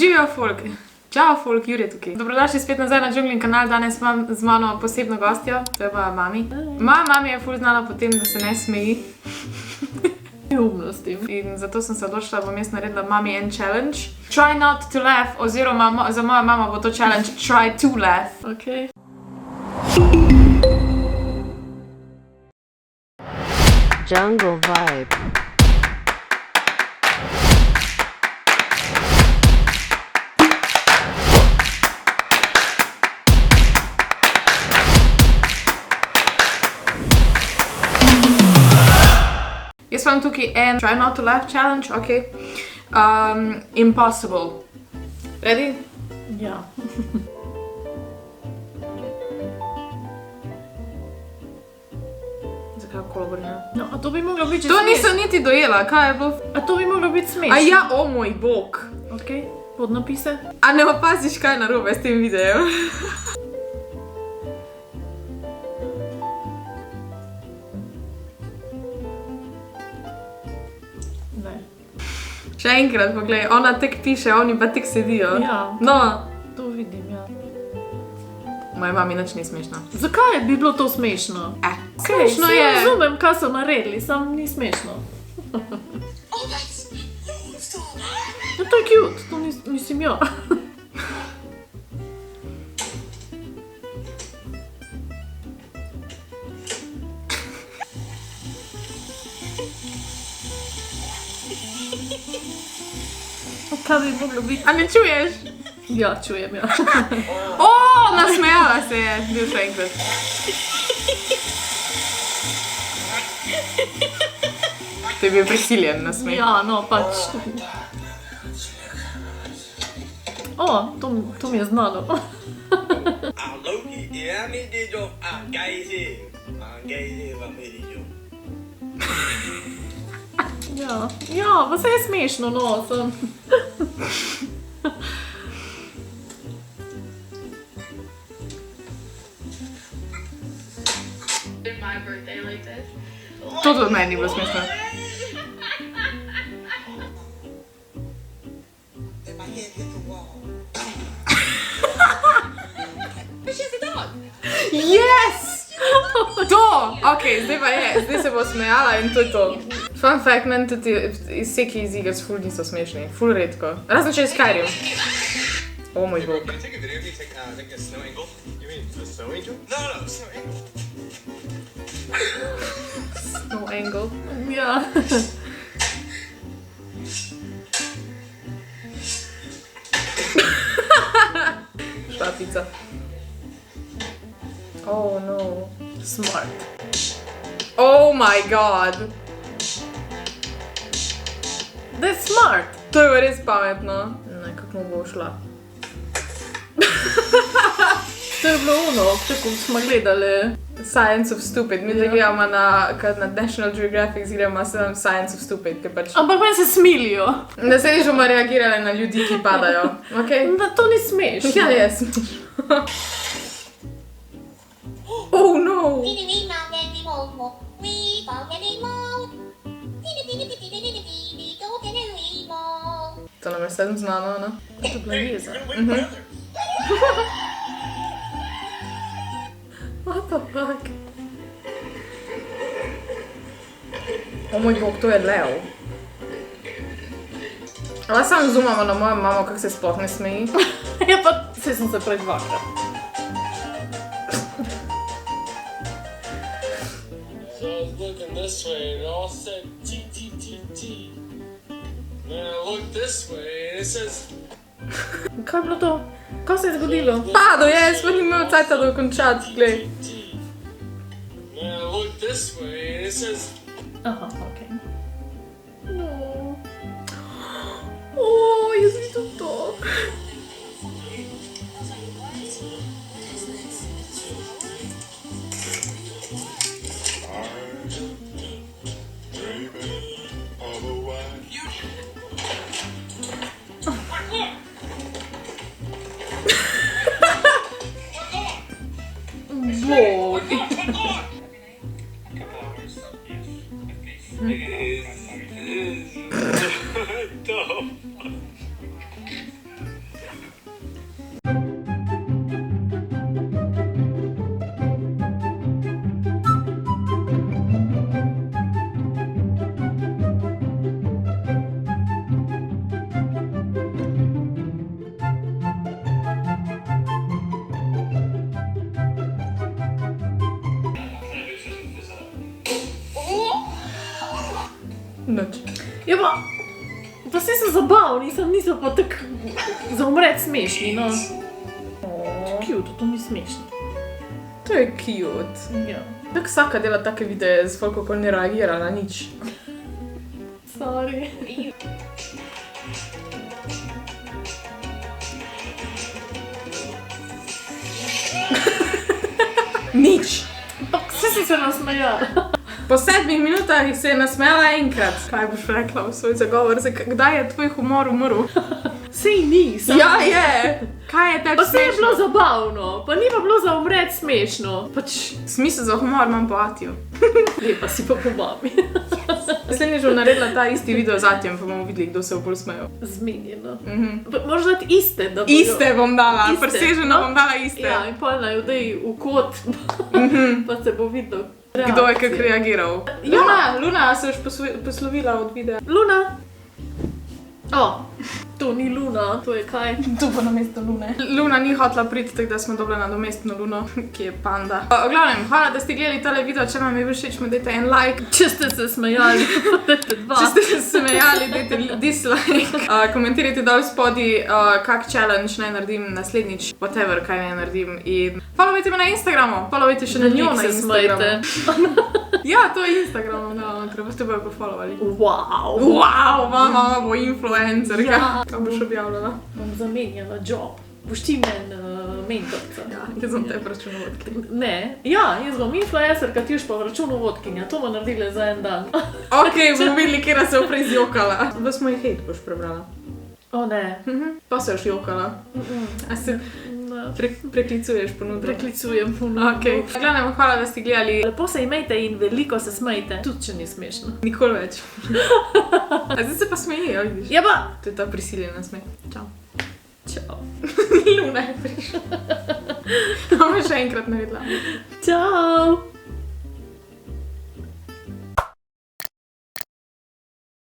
Živijo folk. Čau folk, Jure tukaj. Dobrodošli spet nazaj na Joonglin kanal, danes imam z mano posebno gostjo, to je moja mami. Moja mami je ful znala po tem, da se ne smeji. Neumnosti. In zato sem se odločila, da bom jaz naredila mami en challenge. Try not to laugh, oziroma za mojo mamo bo to challenge try to laugh. Ok. Jungle vibe. Jaz imam tukaj en try not to laugh challenge, ok. Impossible. Ready? Ja. Zakaj kolobrina? No, a to bi moglo biti To nisem niti dojela, kaj je bilo? A to bi moglo biti smešno. A ja, o moj bog. Ok, podnapise. A ne opaziš, kaj je narobe s tem videom? Ne. Še enkrat poglej, ona tek piše, oni pa tek sedijo. Ja. No. To vidim, ja. Moja mami nič ni smešno. Zakaj bi bilo to smešno? Smešno Saj je. razumem, kaj so naredili, sam ni smešno. No to je cute, to mislim ja. Kaj bi moglo biti? A ne čuješ? Ja, čujem, ja. O, nasmejala se je. Bil še enkrat. To je bil prisiljen nasmeh. Ja, no, pač. O, to mi je znano. Ja, pa se je smešno, no, sem. To tudi meni ni bilo smešno. Yes! To! Ok, zdaj pa je, zdaj se bo smejala in to je to. Fun fact, meni tudi izseki iz igric ful niso smešni, ful redko. Razen če je Skyrim. O moj bog. Snow angle. Ja. Štapica. Oh no. Smart. Oh my god. Da je smart. To je res pametno. Ne, kako mu bo šla. To je bilo ono, tako smo gledali. Science of Stupid. Mi gledamo na National Geographic, gledamo Science of Stupid, ker pač... Ampak meni se smilijo. Naslednjič bomo reagirali na ljudi, ki padajo. Ok? Da to ni smešno. Ja, je smešno. Oh no! To nam je sedem znano, ne? To je bila jeza. What the fuck? O moj bog, to je lev. Ali samo zoomamo na mojo mamo, kako se sploh ne smeji? Ja pa, saj sem se prej dvakrat. So I was looking this way and it all said T, T, T, T. Then I looked this way and it says Kaj je bilo to? Kaj se je zgodilo? Pado je, sploh ni imel cajta dokončati, glej. T. Then I looked this way and it says Aha, okej. No. O, jaz vidim to. Bog. so zabavni, niso pa tako za umret smešni, no. Cute, to ni smešno. To je cute. Ja. Tako vsaka dela take videe z folko, ko ne reagira na nič. Sorry. Nič. Vsi si se nasmejala. Po 7 minutah se je nasmejala enkrat. Kaj boš rekla v svoj zagovor? Kdaj je tvoj humor umrl? Sej ni, Ja, je! Kaj je tebi Pa se je bilo smešno? zabavno, pa ni pa bilo za umret smešno. Pač, Smisel za humor imam po Atiju. lepa si pa po mami. Naslednjič bom naredila ta isti video z Atijem, pa bomo videli, kdo se bo bolj smejal. Zmenjeno. Moraš dati iste, da bodo... Iste bom dala, Iste, preseženo no. bom dala iste. Ja, in pol naj odej v kot, pa se bo videl. Kdo je kak reagiral? Ja. Luna, se boš poslovila od videa. Luna! O, to ni Luna, to je kaj? To pa namesto Lune. Luna ni hotela priti, tako da smo dobila nadomestno Luno, ki je panda. V glavnem, hvala, da ste gledali tale video, če vam je bil všeč, mu dajte en like. Če ste se smejali, dajte 2. Če ste se smejali, dajte dislike. Komentirajte dol spodaj, kak challenge naj naredim naslednjič, whatever, kaj naj naredim. In followajte me na Instagramu, followajte še na njo na Instagramu. Ja, to je Instagram, da boste bojo pofollowali. Wow! Wow, mama bo influencer, Ja. kaj boš objavljala? Bom zamenjala job. Boš ti men mentorca. Ja, jaz bom te računovodki. Ne, ja, jaz bom influencerka, ti pa računovodkinja. To bomo naredili za en dan. Ok, bomo videli, kjera se bo prej zjokala. Da smo jih hejt boš prebrala. O ne. Pa se boš jokala. A se preklicuješ ponudbo? Preklicujem ponudbo. Ok. Glavnem, hvala, da ste gledali. Lepo se imejte in veliko se smejte. Tudi, če ni smešno. Nikoli več. A zdaj se pa smejijo, vidiš? Ja pa! To je ta prisiljena smeh. Čau. Čau. Luna je prišla. Bomo še enkrat naredila. Čau!